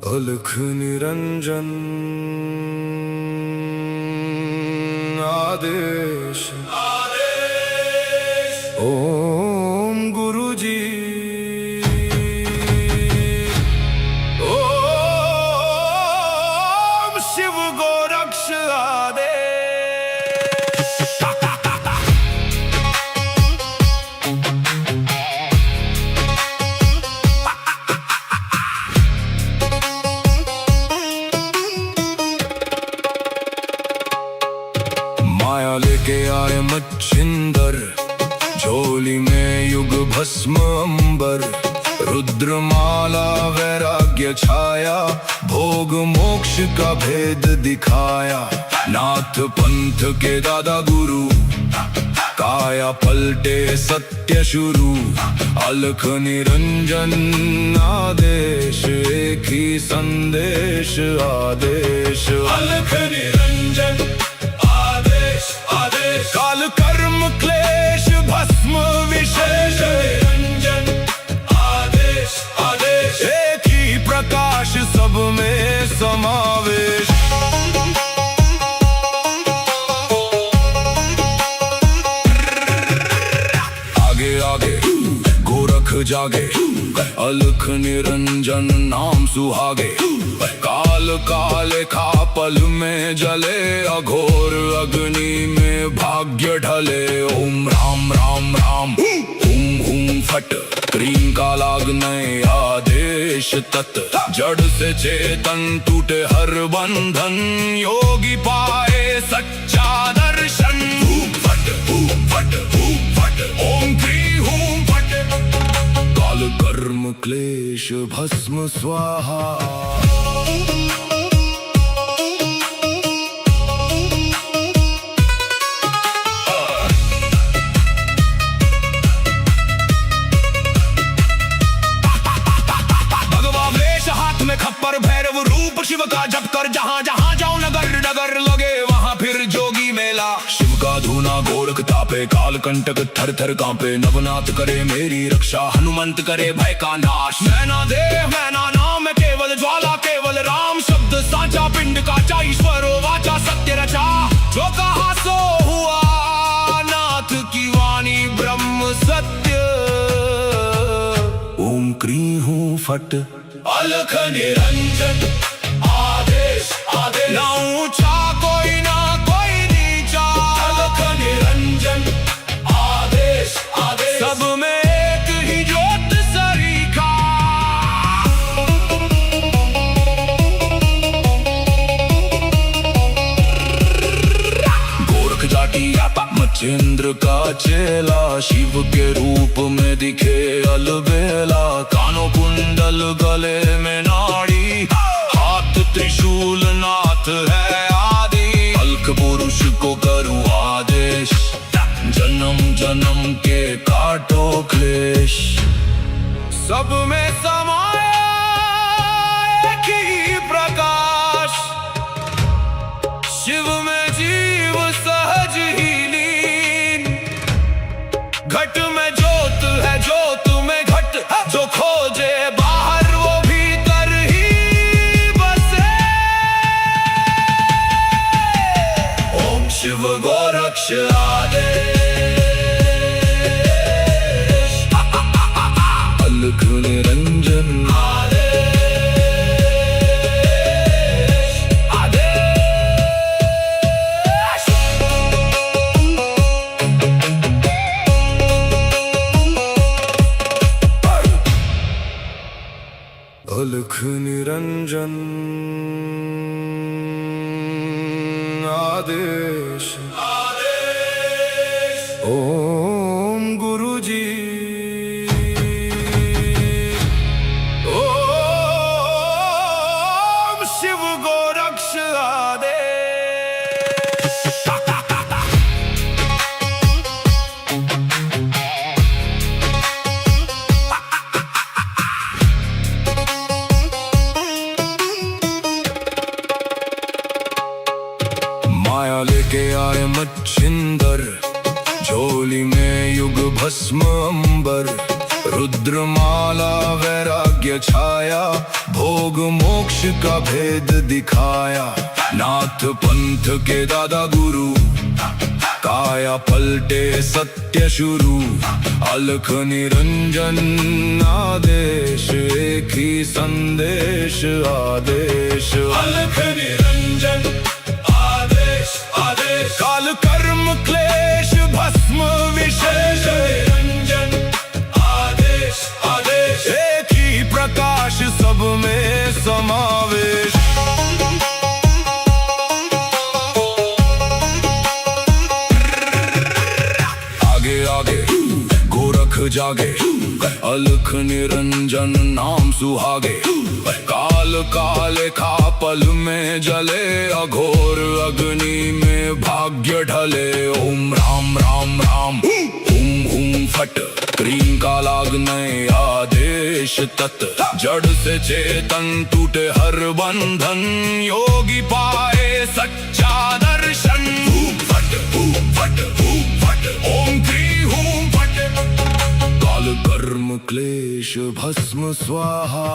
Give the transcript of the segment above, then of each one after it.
अलख निरंजन आदेश ओम गुरु जी ओम शिव गोरक्ष आदेश। माया लेके आए मच्छिंदर, झोली में युग भस्म अंबर। रुद्रमाला वैराग्य छाया, भोग मोक्ष का भेद दिखाया। नाथ पंथ के दादा गुरु, काया पलटे सत्य शुरू। अलख निरंजन आदेश, एक ही संदेश आदेश। अलख निरंजन काल कर्म क्लेश भस्म विशेष। निरंजन आदेश आदेश, एक ही प्रकाश सब में समावेश। आगे आगे गोरख जागे, अलख निरंजन नाम सुहागे। काल काले का पल में जले, अघोर अग्नि में भाग्य ढले। ओम राम राम राम हुम हुम फट, क्रीम का लागने आदेश तत्। जड़ से चेतन टूटे हर बंधन, योगी पाए सच्चा दर्शन। हुम फट ओम क्री हुम फट, काल कर्म क्लेश भस्म स्वाहा। खप्पर भैरव रूप शिव का जप कर, जहाँ जहाँ जाऊं नगर नगर लगे वहाँ फिर जोगी मेला। शिव का धूना गोरख तापे, काल कंटक थर थर कांपे। नवनाथ करे मेरी रक्षा, हनुमंत करे भय का नाश। मैना देव मैना नाम केवल ज्वाला, केवल राम शब्द साचा। पिंड काचा ईश्वरो वाचा, सत्य रचा। जो कहा सो हुआ, नाथ की वाणी ब्रह्म सत्य। ओम क्री हूँ फट, अलख निरंजन आदेश आदेश। ना ऊंचा कोई ना कोई नीचा, अलख निरंजन आदेश आदेश। सब में एक ही ज्योत सरीखा। गोरख जाटी मच्छिंद्र का चेला, शिव के रूप में दिखे अलबेला। कानों कुंडल गले में नाड़ी, हाथ त्रिशूल नाथ है आदि। अलख पुरुष को करूं आदेश, जन्म जन्म के काटो क्लेश। सब में समाया एक ही प्रकाश, शिव में जीव सहज ही लीन। घट में ज्योत है, ज्योत में घट। जो खोजे बाहर वो भीतर ही बसे। ओम शिव गोरक्ष आदेश। अलख निरंजन आदेश आदेश। अलख निरंजन आदेश आदेश। ओम गुरु जी ओम शिव गोरक्ष आदेश। माया लेके आए मच्छिंदर, झोली में युग भस्म अंबर। रुद्रमाला वैराग्य छाया, भोग मोक्ष का भेद दिखाया। नाथ पंथ के दादा गुरु, काया पलटे सत्य शुरू। अलख निरंजन आदेश, एक ही संदेश आदेश। अलख निरंजन आदेश आदेश, काल कर्म क्लेश भस्म विशेष। निरंजन आदेश आदेश, एक ही प्रकाश सब में समावेश। गोरख जागे, अलख निरंजन नाम सुहागे। काल काले खा पल में जले, अघोर अग्नि में भाग्य ढले। ओम राम राम राम, हुम हुम फट, क्रीम का लागने आदेश तत्। जड़ से चेतन टूटे हर बंधन, योगी पाए सच्चा दर्शन। फट फट फट, ओम क्रीम हुम फट, काल कर्म क्लेश भस्म स्वाहा।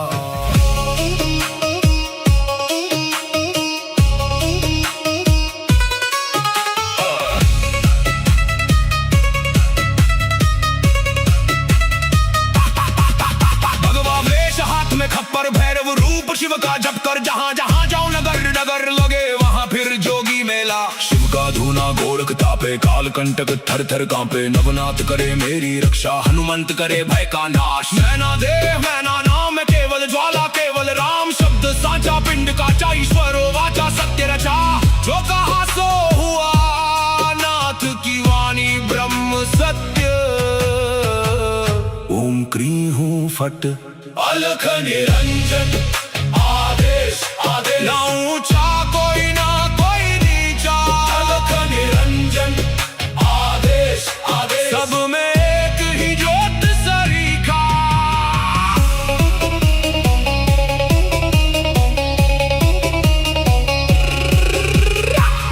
खप्पर भैरव रूप शिव का जप कर, जहाँ जहाँ जाओ नगर नगर लगे वहाँ फिर जोगी मेला। शिव का धूना गोरख तापे, काल कंटक थर थर कांपे। नवनाथ करे मेरी रक्षा, हनुमंत करे भय का नाश। मैना देव मैना नाम केवल ज्वाला, केवल राम शब्द साचा। पिंड काचा ईश्वरो वाचा, सत्य रचा। जो कहा सो हुआ, नाथ की वाणी ब्रह्म सत्य। ओम क्री हूँ फट, अलख निरंजन आदेश आदेश। ना ऊंचा कोई ना कोई नीचा, अलख निरंजन आदेश आदेश। सब में एक ही ज्योत सरीखा।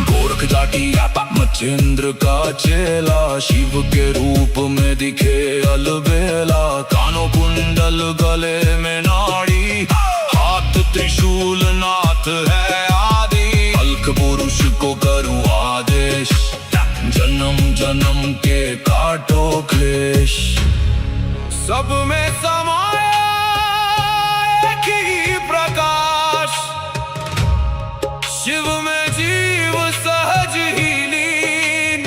गोरख जाटी मचेंद्र का चेला, शिव के रूप में दिखे अलबेला। कानों कुंडल गले में नाड़ी, हाथ त्रिशूल नाथ है आदि। अलख पुरुष को करूं आदेश, जन्म जन्म के काटो क्लेश। सब में समाया एक ही प्रकाश, शिव में जीव सहज ही लीन।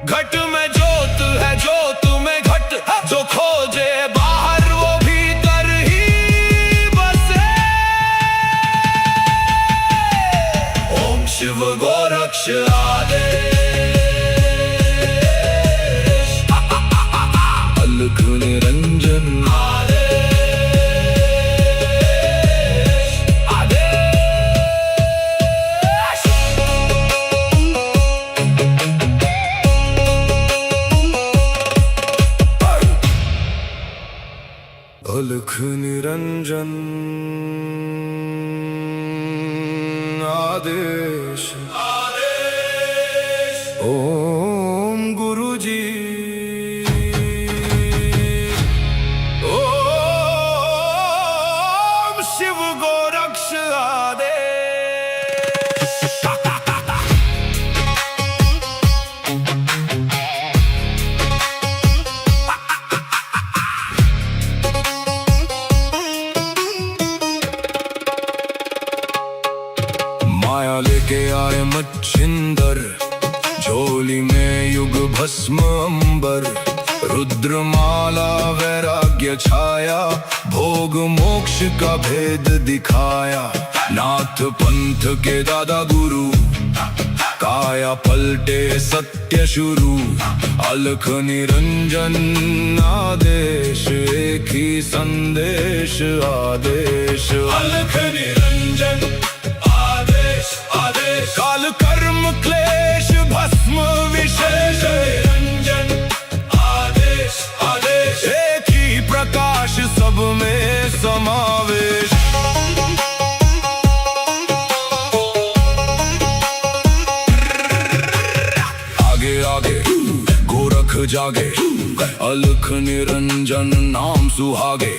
घट में ज्योत है, ज्योत में घट, जो खोजे बाहर वो भीतर ही बसे। ओम शिव गोरक्ष आदेश, अलख निरंजन आदेश आदेश। अलख निरंजन आदेश आदेश। ओम गुरुजी, ओम शिव गोरक्ष आदेश। माया लेके आए मच्छिंदर, झोली में युग भस्म अंबर। रुद्रमाला वैराग्य छाया, भोग मोक्ष का भेद दिखाया। नाथ पंथ के दादा गुरु, काया पलटे सत्य शुरू। अलख निरंजन आदेश, एक ही संदेश आदेश। अलख निरंजन आदेश आदेश, काल कर्म क्लेश भस्म विशेष। निरंजन आदेश आदेश, एक ही प्रकाश सब में समावेश। आगे आगे गोरख जागे, अलख निरंजन नाम सुहागे।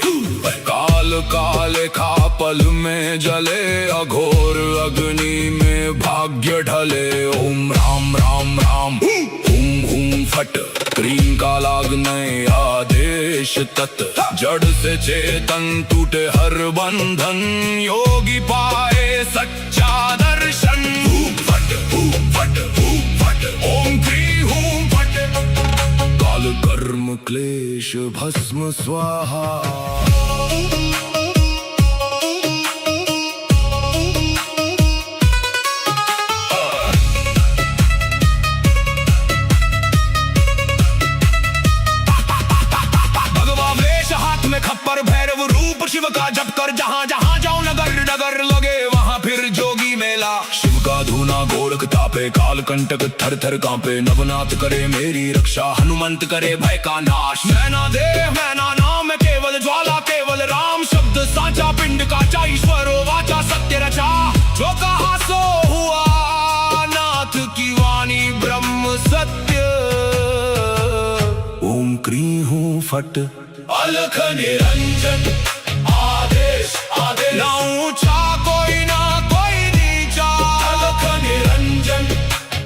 काल काले खा पल में जले, अघोर अग्नि में भाग्य ढले। ओम राम राम राम हुम हुम फट, क्रीम का लागने आदेश तत्। जड़ से चेतन टूटे हर बंधन, योगी पाए सच्चा दर्शन। फट फट फट, ओम क्री हूं फट। काल कर्म क्लेश भस्म स्वाहा। खप्पर भैरव रूप शिव का जप कर, जहां जहां जाऊं नगर नगर लगे वहां फिर जोगी मेला। शिव का धूना गोरख तापे, काल कंटक थर थर कांपे। नवनाथ करे मेरी रक्षा, हनुमंत करे भय का नाश। मैना देह मैना नाम केवल ज्वाला, केवल राम शब्द साचा। पिंड का ईश्वर वाचा सत्य रचा, जो कहा सो हुआ। नाथ की वाणी ब्रह्म सत्य। ओम क्री हूं फट, अलख निरंजन आदेश आदेश। ना ऊंचा कोई ना कोई नीचा, अलख निरंजन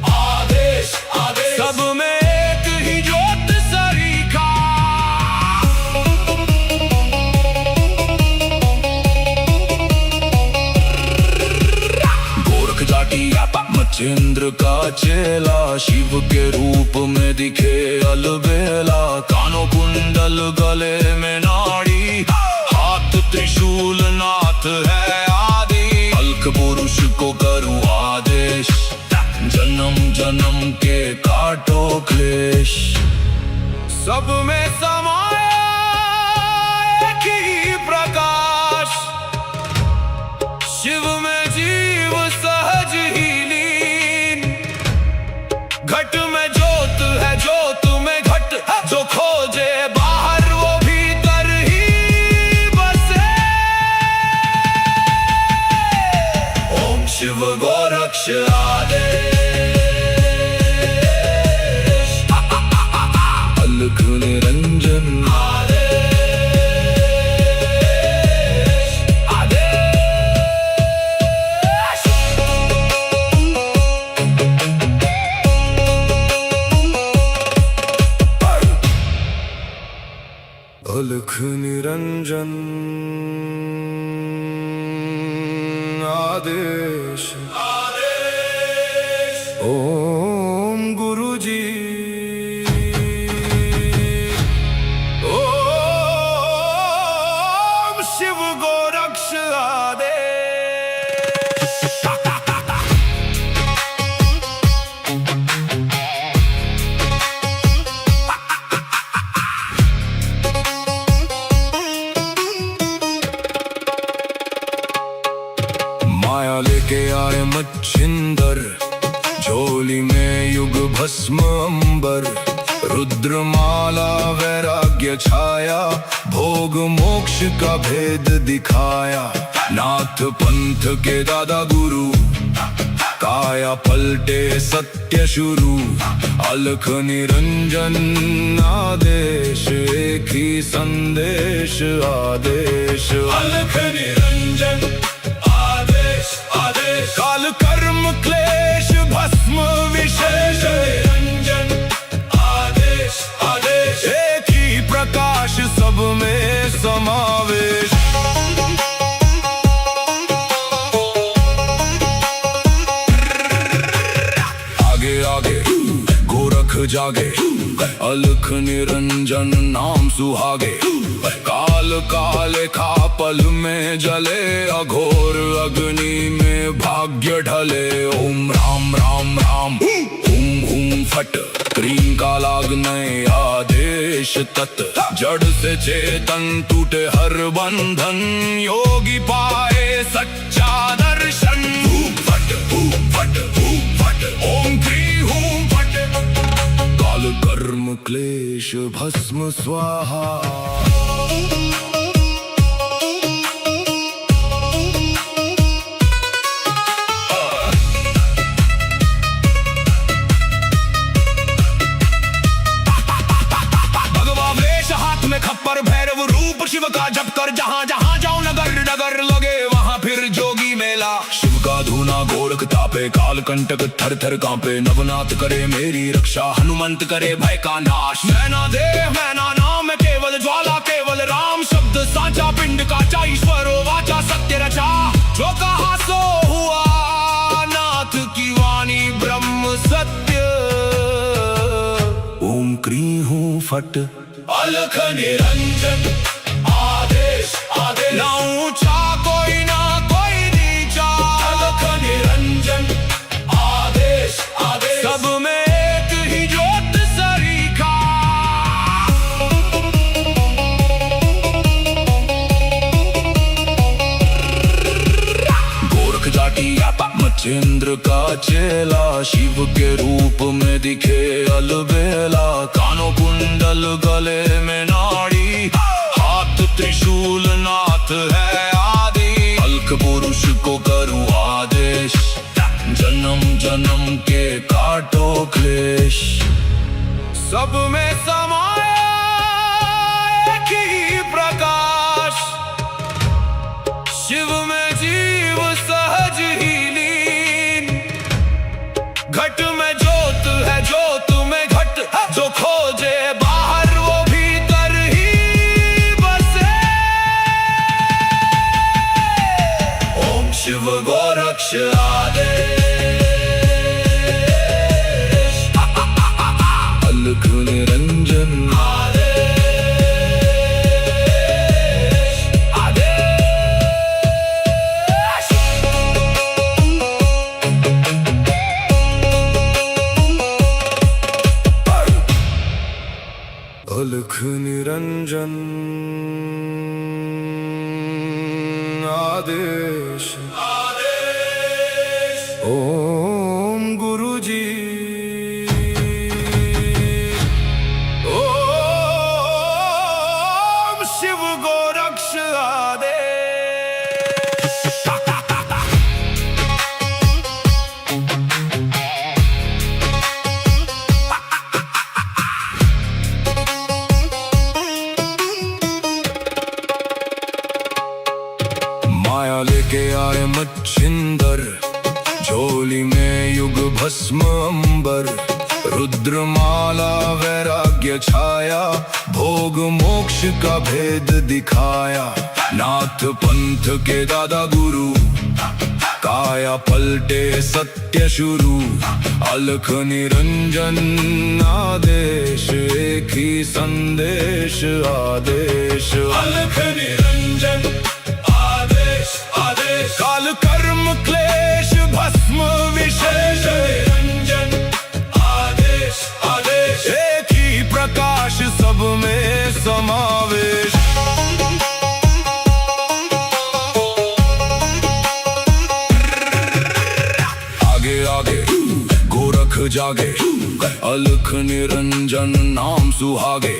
आदेश आदेश। सब में एक ही ज्योत सरीखा। गोरख जाटी मच्छिंद्र का चेला, शिव के रूप में दिखे अलबेला। कानों कुंडल गले में नाड़ी, हाथ त्रिशूल नाथ है आदि। अलख पुरुष को करूं आदेश, जन्म जन्म के काटो क्लेश। सब में समाया एक ही प्रकाश, शिव में जीव सहज ही लीन। घट में ज्योत है ज्योत में घट, जो खोजे बाहर वो भीतर ही बसे। ओम शिव गोरक्ष आदेश। अलख निरंजन आदेश आदेश। अलख निरंजन आदेश आदेश। ओम गुरु जी, ओम शिव गोरक्ष आदेश। माया लेके आए मच्छिंदर, झोली में युग भस्म अंबर। रुद्रमाला वैराग्य छाया, भोग मोक्ष का भेद दिखाया। नाथ पंथ के दादा गुरु, काया पलटे सत्य शुरू। अलख निरंजन आदेश, एक ही संदेश आदेश। अलख निरंजन आदेश आदेश। काल कर्म क्लेश भस्म विशेष। निरंजन आदेश आदेश। एक ही प्रकाश सब में समावेश। आगे आगे गोरख जागे, अलख निरंजन नाम सुहागे। काल काले खा पल में जले, अघोर अग्नि में भाग्य ढले। ओम राम राम राम हुम हुम फट, क्रीम का लागने आदेश तत्। जड़ से चेतन टूटे हर बंधन, योगी पाए सच्चा दर्शन। फट फट फट, ओम क्री हूं फट। काल कर्म क्लेश भस्म स्वाहा। धूना गोरख तापे, काल कंटक थर थर कांपे। नवनाथ करे मेरी रक्षा, हनुमंत करे भय का नाश। मैना देह मैना नाम केवल ज्वाला केवल राम। शब्द साचा पिंड काचा, ईश्वरो वाचा सत्य रचा। जो कहा सो हुआ, नाथ की वाणी ब्रह्म सत्य। ओम क्री हूँ फट अलख निरंजन, आदेश आदेश। ना ऊंचा कोई ना कोई नीचा, अलख निरंजन आदेश आदेश। सब में एक ही ज्योत सरीखा। गोरख जाटी मचेंद्र का चेला, शिव के रूप में दिखे अलबेला। कानों कुंडल गले में नाड़ी, हाथ त्रिशूल नाथ है आदि। अलख पुरुष को करूं आदेश, जन्म जन्म के काटो क्लेश। सब में समाया एक ही प्रकाश, शिव में जीव सहज ही लीन। घट में ज्योत है ज्योत में घट, जो खोजे बाहर वो भीतर ही बसे। ओम शिव गोरक्ष आदेश, अलख निरंजन आदेश आदेश। अलख निरंजन आदेश आदेश। ओम गुरु जी, ओम शिव गोरक्ष आदेश। माया लेके आए मच्छिंदर, झोली में युग भस्म अंबर। रुद्रमाला वैराग्य छाया, भोग मोक्ष का भेद दिखाया। नाथ पंथ के दादा गुरु, काया पलटे सत्य शुरू। अलख निरंजन आदेश, एक ही संदेश आदेश। अलख निरंजन आदेश आदेश। काल कर्म क्लेश भस्म विशेष, निरंजन आदेश आदेश। एक ही प्रकाश सब में समावेश। आगे आगे गोरख जागे, अलख निरंजन नाम सुहागे।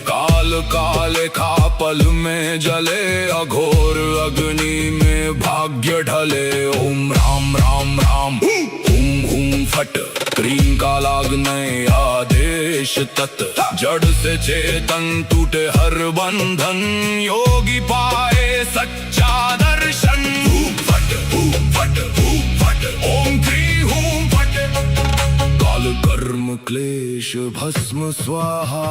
काल काले खा पल में जले, अघोर अग्नि में भाग्य ढले। ओम राम राम राम हुम हुम फट, क्रीम का लागने आदेश तत्। जड़ से चेतन टूटे हर बंधन, योगी पाए सच्चा दर्शन। फट फट फट, ओम क्री हूं फट। काल कर्म क्लेश भस्म स्वाहा।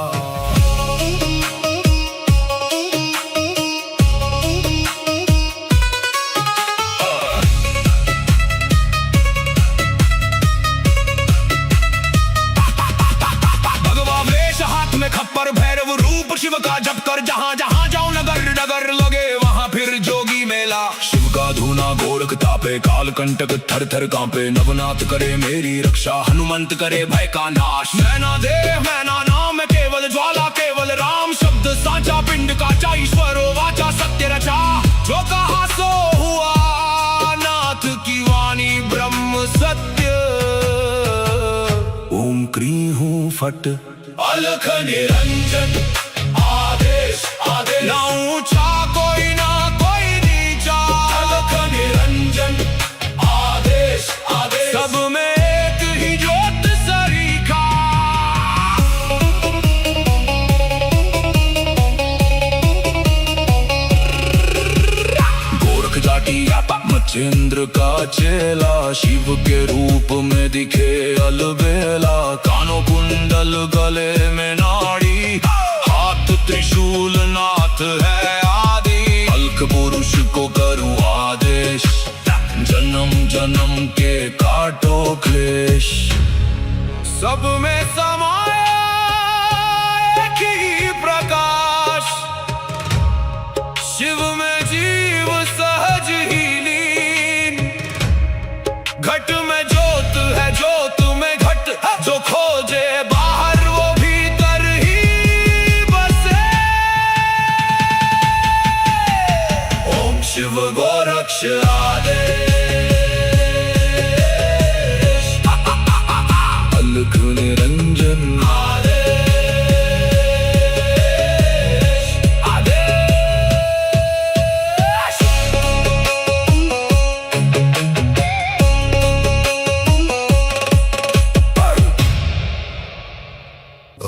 खप्पर भैरव रूप शिव का जप कर, जहाँ जहाँ जाऊं नगर नगर लगे वहाँ फिर जोगी मेला। शिव का धूना गोरख तापे, काल कंटक थर थर कांपे। नवनाथ करे मेरी रक्षा, हनुमंत करे भय का नाश। मैना देह मैना नाम केवल ज्वाला केवल राम। शब्द साचा पिंड काचा, ईश्वरो वाचा सत्य रचा। जो कहा सो हुआ, नाथ की वाणी ब्रह्म सत्य। ओम क्री हूँ फट अलख निरंजन आदेश आदेश। ना ऊंचा कोई ना कोई नीचा, अलख निरंजन आदेश आदेश। सब में एक ही ज्योत सरीखा। गोरख जाटी मच्छिंद्र का चेला शिव के रूप में दिखे अलबेला। कानों कुंडल गले में नाड़ी, हाथ त्रिशूल नाथ है आदि। अलख पुरुष को करूं आदेश, जन्म जन्म के काटो क्लेश। सब में समाया एक ही प्रकाश, शिव में जीव सहज ही लीन। घट में ज्योत है, ज्योत में घट, जो खोजे बाहर वो भीतर ही बसे। ओम शिव गोरक्ष आदेश, अलख निरंजन आदेश, आदेश।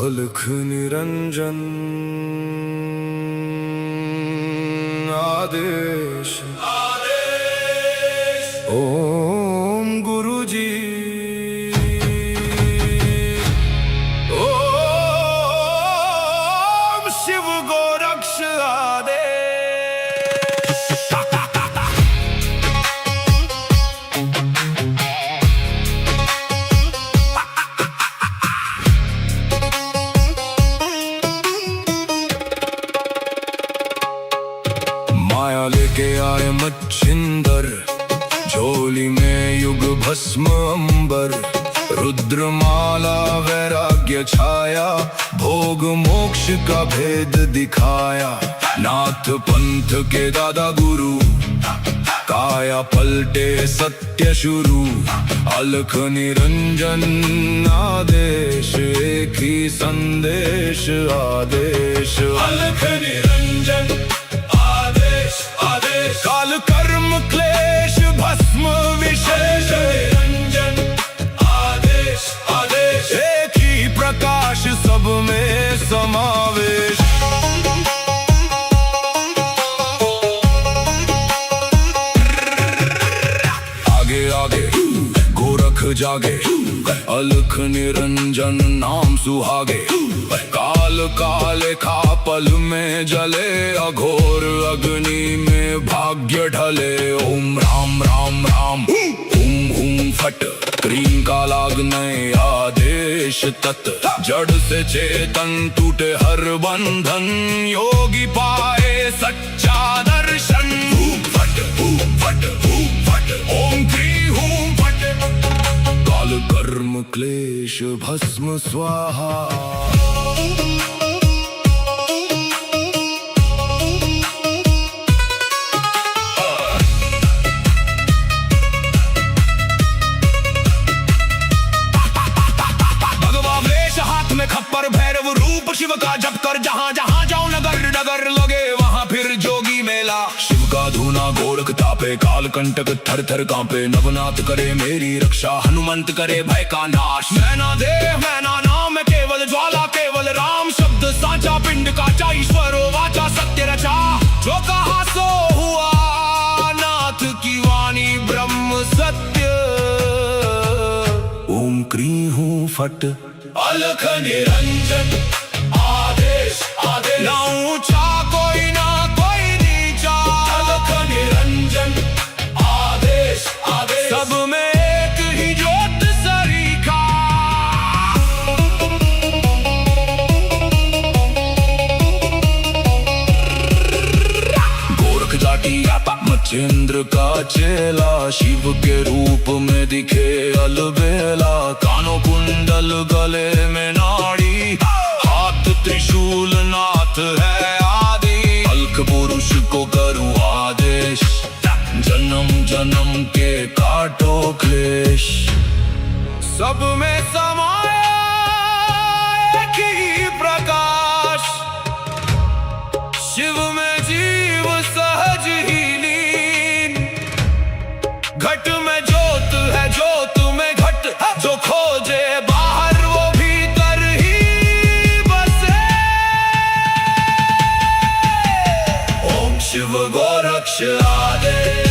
अलख निरंजन आदेश, आदेश। ओम गुरु जी, ओम शिव गोरक्ष आदेश। माया लेके आए मच्छिंदर, झोली में युग भस्म अंबर। रुद्रमाला वैराग्य छाया, भोग मोक्ष का भेद दिखाया। नाथ पंथ के दादा गुरु, काया पलटे सत्य शुरू। अलख निरंजन आदेश, एक ही संदेश आदेश। अलख निरंजन आदेश, आदेश। काल कर्म क्लेश भस्म विशेष, निरंजन आदेश, आदेश। एक ही प्रकाश सब में समावेश। आगे आगे गोरख जागे, अलख निरंजन नाम सुहागे। काल काले खा पल में जले, अघोर अग्नि में भाग्य ढले। ओम राम राम राम, हुम हुम फट, क्रीम का लागने आदेश तत्। जड़ से चेतन टूटे हर बंधन, योगी पाए सच्चा दर्शन। हुम फट, हुम फट, हुम फट, ओम क्री हुम फट। काल कर्म क्लेश भस्म स्वाहा। खप्पर भैरव रूप शिव का जप कर, जहाँ जहाँ जाओ नगर नगर लगे वहाँ फिर जोगी मेला। शिव का धूना गोरख तापे, काल कंटक थर थर कांपे। नवनाथ करे मेरी रक्षा, हनुमंत करे भय का नाश। मैना देह मैना नाम है केवल ज्वाला, केवल राम शब्द साचा। पिंड काचा ईश्वरो वाचा, सत्य रचा। जो कहा सो हुआ, नाथ की वाणी ब्रह्म सत्य। ओम क्री हूँ फट, अलख निरंजन आदेश, आदेश। ना ऊंचा कोई ना कोई नीचा, अलख निरंजन आदेश, आदेश। सब में एक ही ज्योत सरीखा। गोरख जाटी मच्छिंद्र का चेला, शिव के रूप में दिखे अलबेला। कानों कुंडल गले में नाड़ी, हाथ त्रिशूल नाथ है आदि। अलख पुरुष को करूं आदेश, जन्म जन्म के काटो क्लेश। सब में समाया एक ही प्रकाश, शिव में जीव सहज ही लीन। घट में ज्योत है, ज्योत में घट, जो खोजे बाहर वो भीतर ही बसे। ओम शिव गोरक्ष आदेश।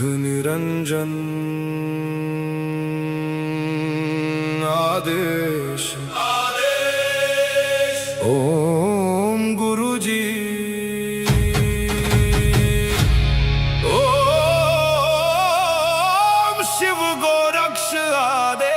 निरंजन आदेश ओम गुरुजी ओम शिव गोरक्ष आदेश।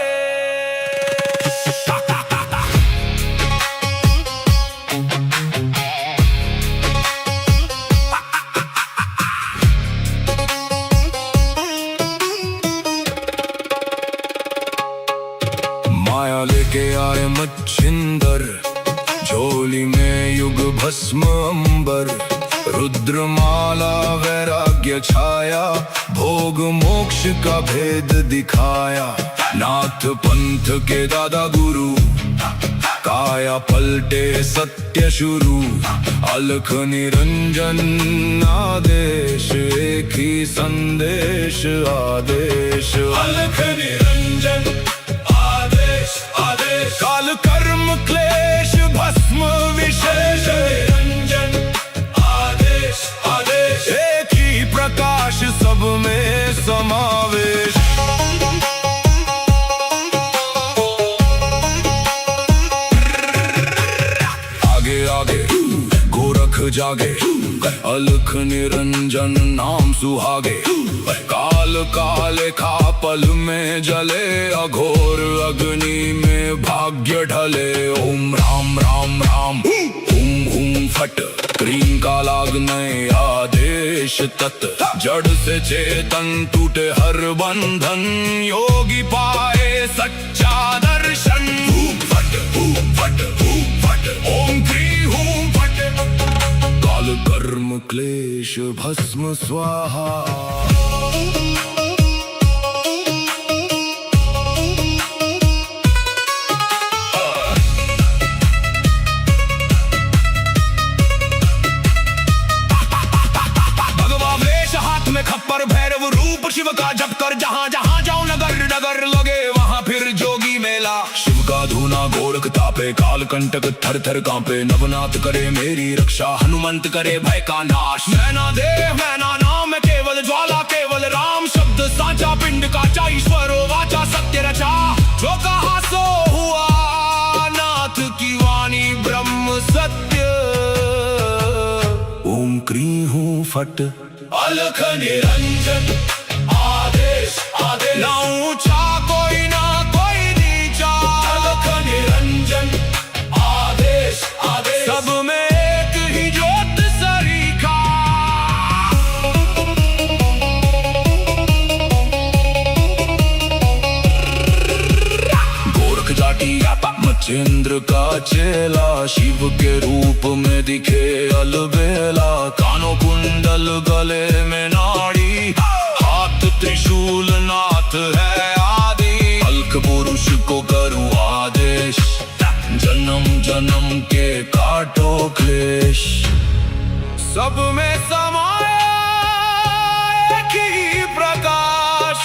माया लेके आए मच्छिंदर, झोली में युग भस्म अंबर, रुद्रमाला वैराग्य छाया, भोग मोक्ष का भेद दिखाया। नाथ पंथ के दादा गुरु, काया पलटे सत्य शुरू, अलख निरंजन आदेश, एक ही संदेश आदेश। अलख निरंजन आदेश आदेश, काल कर्म क्लेश भस्म विशेष, निरंजन आदेश आदेश, एक ही प्रकाश सब में समावेश। आगे आगे गोरख जागे, अलख निरंजन नाम सुहागे, काल काले खा पल में जले, अघोर अग्नि में भाग्य ढले। ओम राम राम राम हुम हुम फट, क्रीम का लागने आदेश तत्, जड़ से चेतन टूटे हर बंधन, योगी पाए सच्चा दर्शन। फट फट फट, ओम क्रीम हूम फट, काल कर्म क्लेश भस्म स्वाहा। खप्पर भैरव रूप शिव का जप कर, जहाँ जहाँ जाऊं नगर नगर लगे वहाँ फिर जोगी मेला। शिव का धूना गोरख तापे, काल कंटक थर थर कांपे, नवनाथ करे मेरी रक्षा, हनुमंत करे भय का नाश। मैना देह मैना नाम केवल ज्वाला, केवल राम शब्द साचा, पिंड का चा ईश्वरो वाचा, सत्य रचा जो कहा सो हुआ, नाथ की वाणी ब्रह्म सत्य। ओम क्रीं हूँ फट, अलख निरंजन आदेश आदेश, ना ऊंचा कोई ना कोई नीचा, अलख निरंजन आदेश आदेश, सब में एक ही ज्योत सरीखा। गोरख जाटी मच्छिंद्र का चेला, शिव के रूप में दिखे अलबेला, कानों कुंडल गले में नाड़ी, हाथ त्रिशूल नाथ है आदि, अलख पुरुष को करूं आदेश, जन्म जन्म के काटो क्लेश। सब में समाया एक ही प्रकाश,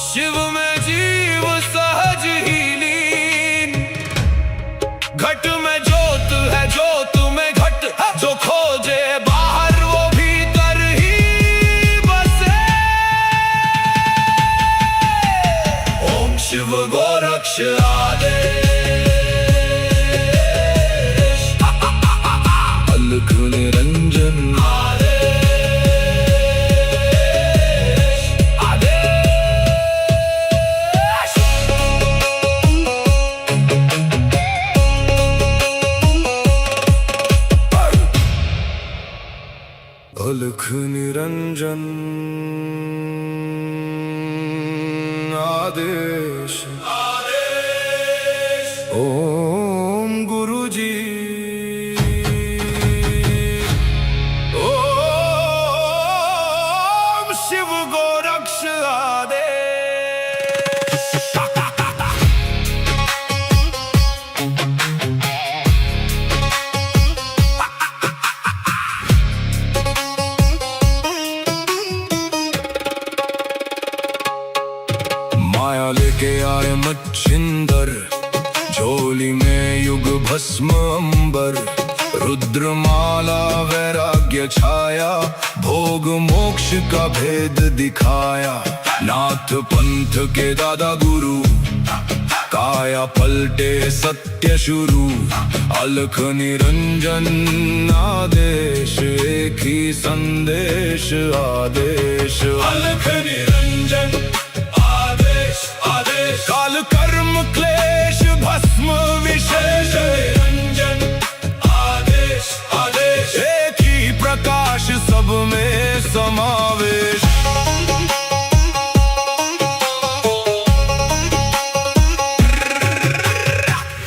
शिव में जीव सहज ही लीन, घट में ज्योत है ज्योत में घट, जो खोजे बाहर वो भीतर ही बसे। ओम शिव गोरक्ष आदेश, अलख निरंजन आदेश आदेश। अलख निरंजन आदेश आदेश, ओम गुरुजी ओम शिव गोरक्ष आदेश। माया लेके आए मच्छिंदर, झोली में युग भस्म अंबर, रुद्रमाला वैराग्य छाया, भोग मोक्ष का भेद दिखाया। नाथ पंथ के दादा गुरु, काया पलटे सत्य शुरू। अलख निरंजन आदेश, एक ही संदेश आदेश। अलख निरंजन आदेश आदेश, काल कर्म क्लेश भस्म विशेष। निरंजन आदेश आदेश, एक ही प्रकाश सब में समावेश।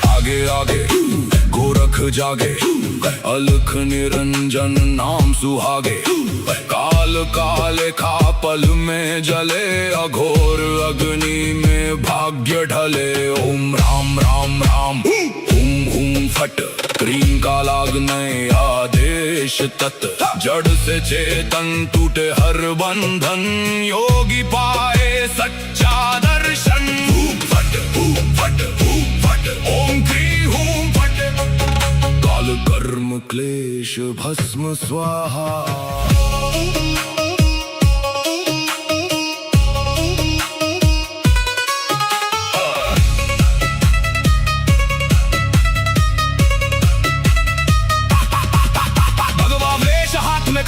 आगे आगे गोरख जागे, अलख निरंजन नाम सुहागे। काल काले खा पल में जले, अघोर अग्नि में भाग्य ढले। ओम राम राम राम हुम हुम फट, क्रीम का लागने आदेश तत्। जड़ से चेतन टूटे हर बंधन, योगी पाए सच्चा दर्शन। फट फट फट, ओम क्री हूं फट। काल कर्म क्लेश भस्म स्वाहा।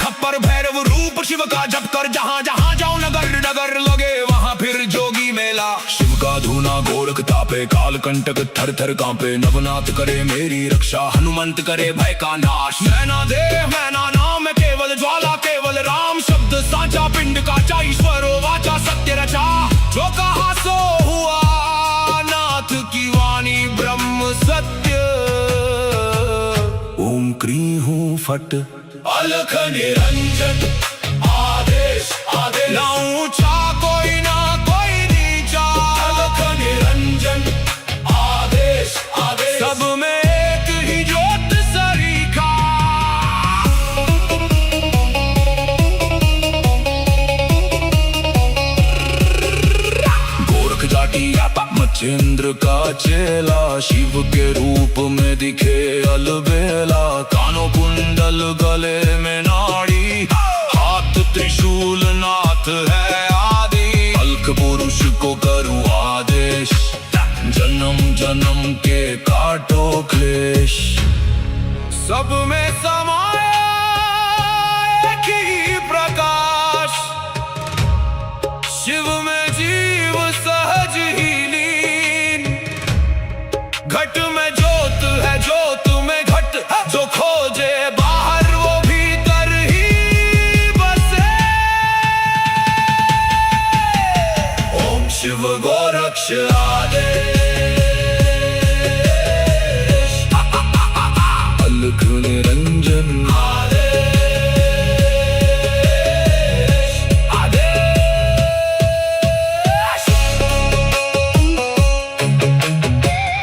खप्पर भैरव रूप शिव का जप कर, जहाँ जहाँ जाओ नगर नगर लगे वहाँ फिर जोगी मेला। शिव का धूना गोरख तापे, काल कंटक थर थर कांपे। नवनाथ करे मेरी रक्षा, हनुमंत करे भय का नाश। मैना देव मैना नाम केवल ज्वाला, केवल राम शब्द साचा। पिंड काचा ईश्वरो वाचा, सत्य रचा। जो कहा सो हुआ, नाथ की वाणी ब्रह्म सत्य। ओम क्री हूं फट, अलख निरंजन आदेश आदेश। ना ऊंचा कोई ना कोई नीचा, अलख निरंजन आदेश आदेश। सब में एक ही ज्योत सरीखा। गोरख जाटी मच्छिंद्र का चेला, शिव के रूप में दिखे अलबेला। कानों कुंडल गले में नाड़ी, हाथ त्रिशूल नाथ है आदि। अलख पुरुष को करूं आदेश, जन्म जन्म के काटो क्लेश। सब में समाया एक ही प्रकाश, शिव में जीव सहज ही लीन। घट में ज्योत है ज्योत में घट, जो खोजे बाहर वो भीतर ही बसे। ओम शिव गोरक्ष आदेश। अलख निरंजन